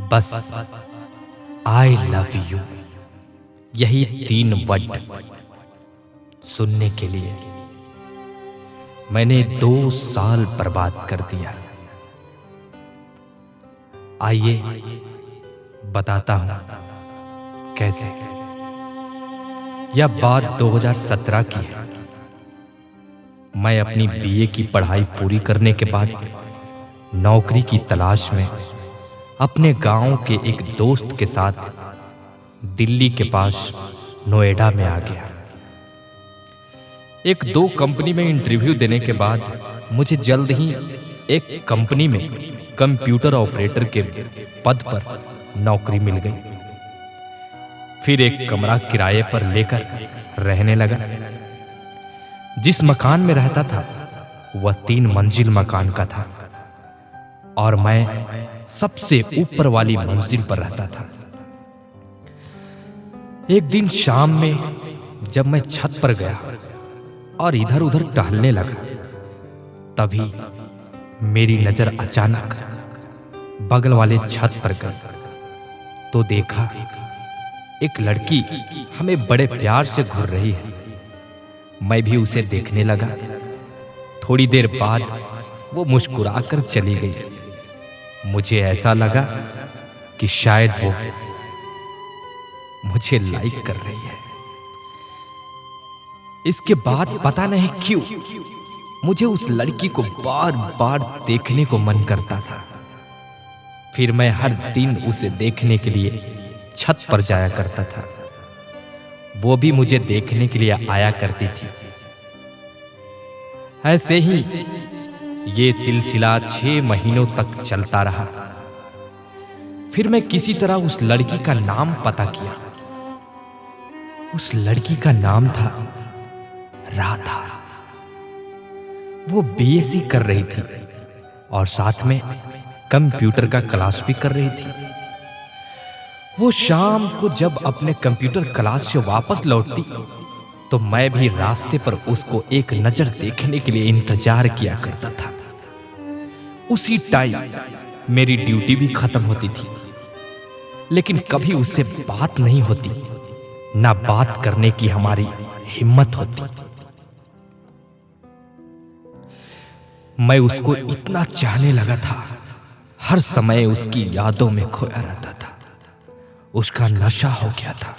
बस I love you, यही 3 word सुनने के लिए मैंने 2 साल बर्बाद कर दिया। आइए बताता हूं कैसे। यह बात 2017 की है। मैं अपनी बीए की पढ़ाई पूरी करने के बाद नौकरी की तलाश में अपने गांव के एक दोस्त के साथ दिल्ली के पास नोएडा में आ गया। 1-2 कंपनी में इंटरव्यू देने के बाद मुझे जल्द ही एक कंपनी में कंप्यूटर ऑपरेटर के पद पर नौकरी मिल गई। फिर एक कमरा किराए पर लेकर रहने लगा। जिस मकान में रहता था वह 3 मंजिल मकान का था और मैं सबसे ऊपर वाली मंजिल पर रहता था। एक दिन शाम में जब मैं छत पर गया और इधर उधर टहलने लगा, तभी मेरी नजर अचानक बगल वाले छत पर गई तो देखा एक लड़की हमें बड़े प्यार से घूर रही है। मैं भी उसे देखने लगा। थोड़ी देर बाद वो मुस्कुराकर चली गई। मुझे ऐसा लगा कि शायद वो मुझे लाइक कर रही है। इसके बाद पता नहीं क्यों मुझे उस लड़की को बार बार देखने को मन करता था। फिर मैं हर दिन उसे देखने के लिए छत पर जाया करता था। वो भी मुझे देखने के लिए आया करती थी। ऐसे ही ये सिलसिला 6 महीनों तक चलता रहा। फिर मैं किसी तरह उस लड़की का नाम पता किया। उस लड़की का नाम था राधा। वो बीएससी कर रही थी और साथ में कंप्यूटर का क्लास भी कर रही थी। वो शाम को जब अपने कंप्यूटर क्लास से वापस लौटती तो मैं भी रास्ते पर उसको एक नजर देखने के लिए इंतजार किया करता था। उसी टाइम मेरी ड्यूटी भी खत्म होती थी, लेकिन कभी उससे बात नहीं होती, ना बात करने की हमारी हिम्मत होती। मैं उसको इतना चाहने लगा था, हर समय उसकी यादों में खोया रहता था। उसका नशा हो गया था।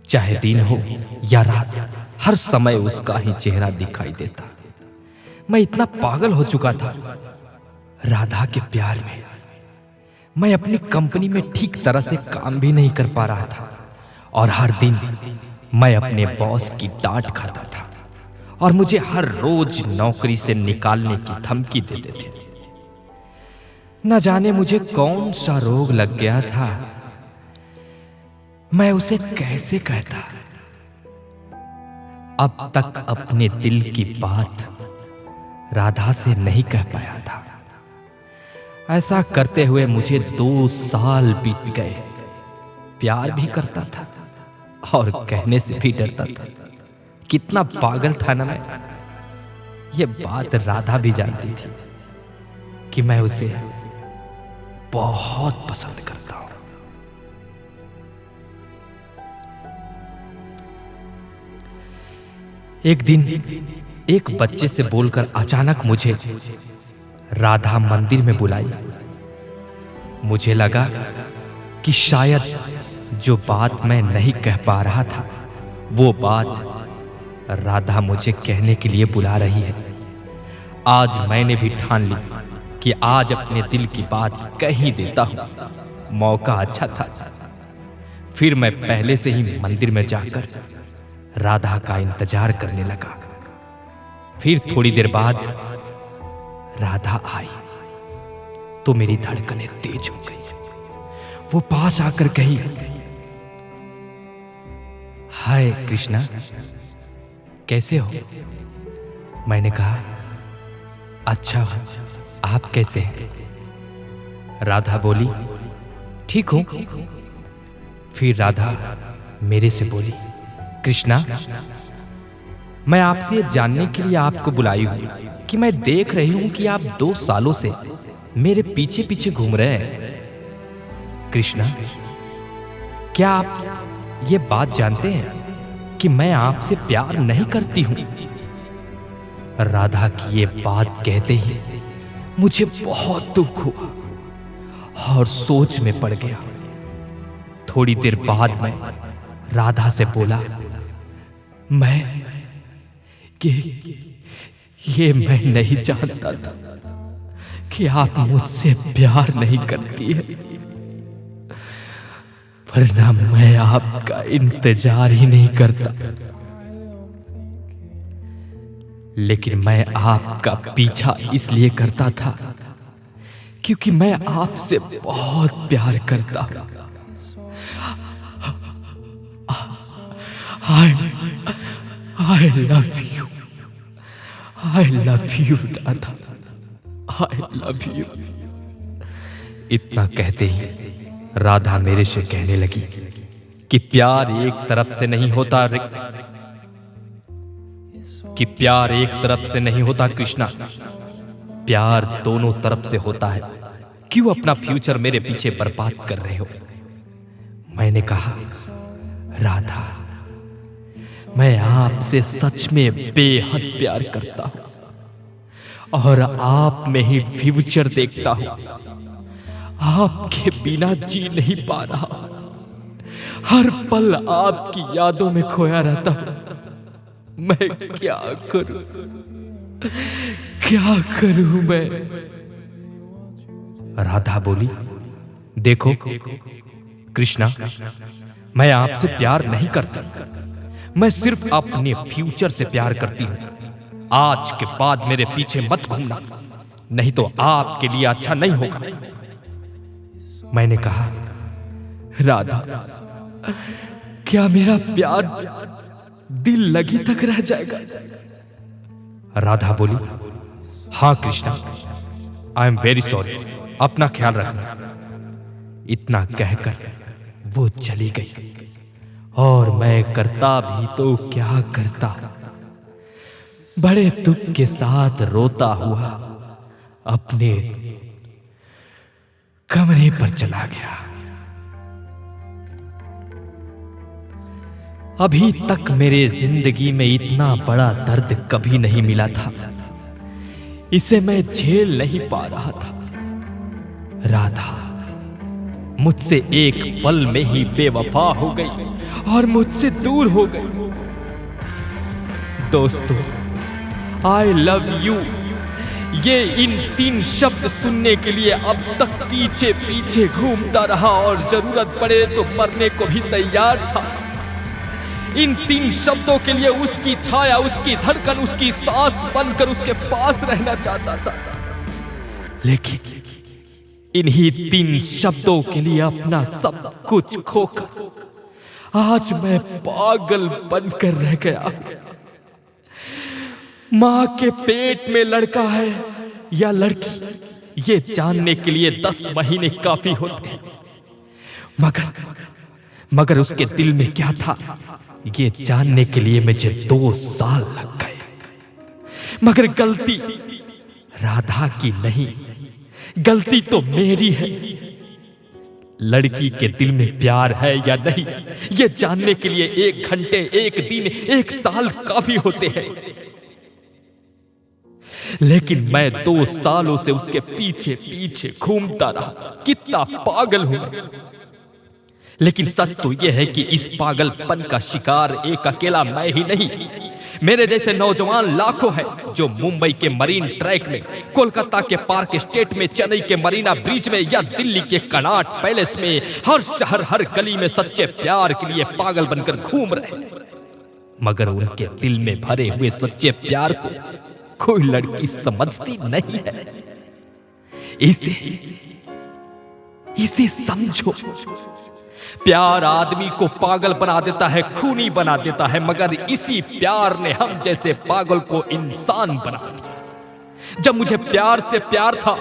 चाहे दिन हो या रात, हर समय उसका ही चेहरा दिखाई देता। मैं इतना पागल हो चुका था राधा के प्यार में। मैं अपनी कंपनी में ठीक तरह से काम भी नहीं कर पा रहा था और हर दिन मैं अपने बॉस की डांट खाता था और मुझे हर रोज नौकरी से निकालने की धमकी देते थे। न जाने मुझे कौन सा रोग लग गया था। मैं उसे कैसे कहता। अब तक अपने दिल की बात राधा से नहीं कह पाया था। ऐसा करते हुए मुझे 2 साल बीत गए। प्यार भी करता था और कहने से भी डरता था। कितना पागल था ना मैं। ये बात राधा भी जानती थी कि मैं उसे बहुत पसंद करता हूं। एक दिन एक बच्चे से बोलकर अचानक मुझे राधा मंदिर में बुलाई। मुझे लगा कि शायद जो बात मैं नहीं कह पा रहा था, वो बात राधा मुझे कहने के लिए बुला रही है। आज मैंने भी ठान ली कि आज अपने दिल की बात कह ही देता हूं। मौका अच्छा था। फिर मैं पहले से ही मंदिर में जाकर राधा का इंतजार करने लगा। फिर थोड़ी देर बाद राधा आई तो मेरी धड़कनें तेज हो गई। वो पास आकर कही, हाय कृष्णा, कैसे हो? मैंने कहा, अच्छा हो, आप कैसे हैं? राधा बोली, ठीक हूं। फिर राधा मेरे से बोली, कृष्णा, मैं आपसे जानने के लिए आपको बुलाई हूं कि मैं देख रही हूं कि आप 2 सालों से मेरे पीछे पीछे घूम रहे हैं। कृष्णा, क्या आप ये बात जानते हैं कि मैं आपसे प्यार नहीं करती हूं? राधा की ये बात कहते ही मुझे बहुत दुख हुआ और सोच में पड़ गया। थोड़ी देर बाद मैं राधा से बोला, मैं नहीं जानता था कि आप मुझसे प्यार नहीं करती है, वरना मैं आपका इंतजार ही नहीं करता। लेकिन मैं आपका पीछा इसलिए करता था क्योंकि मैं आपसे बहुत प्यार करता हूं। I love you. I love you, Radha. I love you. इतना कहते ही राधा मेरे से कहने लगी कि प्यार एक तरफ से नहीं होता कृष्णा, प्यार दोनों तरफ से होता है। क्यों अपना फ्यूचर मेरे पीछे बर्बाद कर रहे हो? मैंने कहा, राधा, मैं आपसे सच में बेहद प्यार करता हूं और आप में ही फ्यूचर देखता हूं। आपके बिना जी नहीं पा रहा, हर पल आपकी यादों में खोया रहता हूं। मैं क्या करूं मैं? राधा बोली, देखो कृष्णा, मैं आपसे प्यार नहीं करती, मैं सिर्फ अपने फ्यूचर से प्यार करती हूं। आज के बाद मेरे पीछे मत घूमना, नहीं तो आपके लिए अच्छा नहीं होगा। मैंने कहा, राधा, क्या मेरा प्यार दिल लगी तक रह जाएगा? राधा बोली, हां Krishna, I am very sorry, अपना ख्याल रखना। इतना कहकर वो चली गई और मैं करता भी तो क्या करता, बड़े दुख के साथ रोता हुआ अपने कमरे पर चला गया। अभी तक मेरे जिंदगी में इतना बड़ा दर्द कभी नहीं मिला था, इसे मैं झेल नहीं पा रहा था। राधा मुझसे एक पल में ही बेवफा हो गई और मुझसे दूर हो गई। दोस्तों, आई लव यू, ये इन 3 शब्द सुनने के लिए अब तक पीछे पीछे घूमता रहा और जरूरत पड़े तो मरने को भी तैयार था। इन 3 शब्दों के लिए उसकी छाया, उसकी धड़कन, उसकी सांस बनकर उसके पास रहना चाहता था। लेकिन इन्हीं 3 शब्दों के लिए अपना सब कुछ खोकर आज मैं पागल बनकर रह गया। मां के पेट में लड़का है या लड़की, ये जानने के लिए 10 महीने काफी होते हैं, मगर उसके दिल में क्या था, ये जानने के लिए मुझे 2 साल लग गए। मगर गलती राधा की नहीं, गलती तो मेरी है। लड़की के दिल में प्यार है या नहीं, ये जानने के लिए 1 घंटे, 1 दिन, 1 साल काफी होते हैं। लेकिन मैं 2 सालों से उसके पीछे पीछे घूमता रहा। कितना पागल हूं मैं। लेकिन सच तो यह है कि इस पागलपन का शिकार एक अकेला मैं ही नहीं, मेरे जैसे नौजवान लाखों हैं जो मुंबई के मरीन ट्रैक में, कोलकाता के पार्क स्टेट में, चेन्नई के मरीना ब्रिज में या दिल्ली के कनॉट पैलेस में, हर शहर हर गली में सच्चे प्यार के लिए पागल बनकर घूम रहे हैं। मगर उनके दिल में भरे हुए सच्चे प्यार को कोई लड़की समझती नहीं है। इसे समझो। प्यार आदमी को पागल बना देता है, खूनी बना देता है, मगर इसी प्यार ने हम जैसे पागल को इंसान बना दिया। जब मुझे प्यार से प्यार था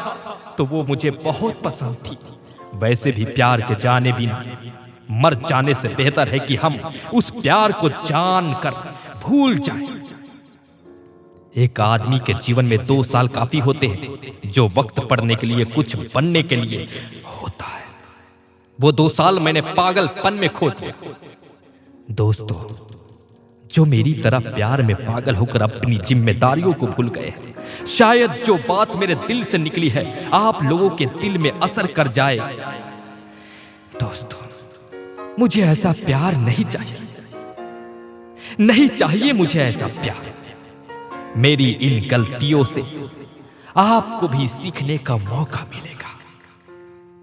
तो वो मुझे बहुत पसंद थी। वैसे भी प्यार के जाने बिना मर जाने से बेहतर है कि हम उस प्यार को जानकर भूल जाएं। एक आदमी के जीवन में 2 साल काफी होते हैं, जो वक्त पड़ने के लिए, कुछ बनने के लिए होता है। वो 2 साल मैंने पागलपन में खो दिया। दोस्तों, जो मेरी तरह प्यार में पागल होकर अपनी जिम्मेदारियों को भूल गए हैं, शायद जो बात मेरे दिल से निकली है आप लोगों के दिल में असर कर जाए। दोस्तों, मुझे ऐसा प्यार नहीं चाहिए, नहीं चाहिए मुझे ऐसा प्यार। मेरी इन गलतियों से आपको भी सीखने का मौका मिलेगा।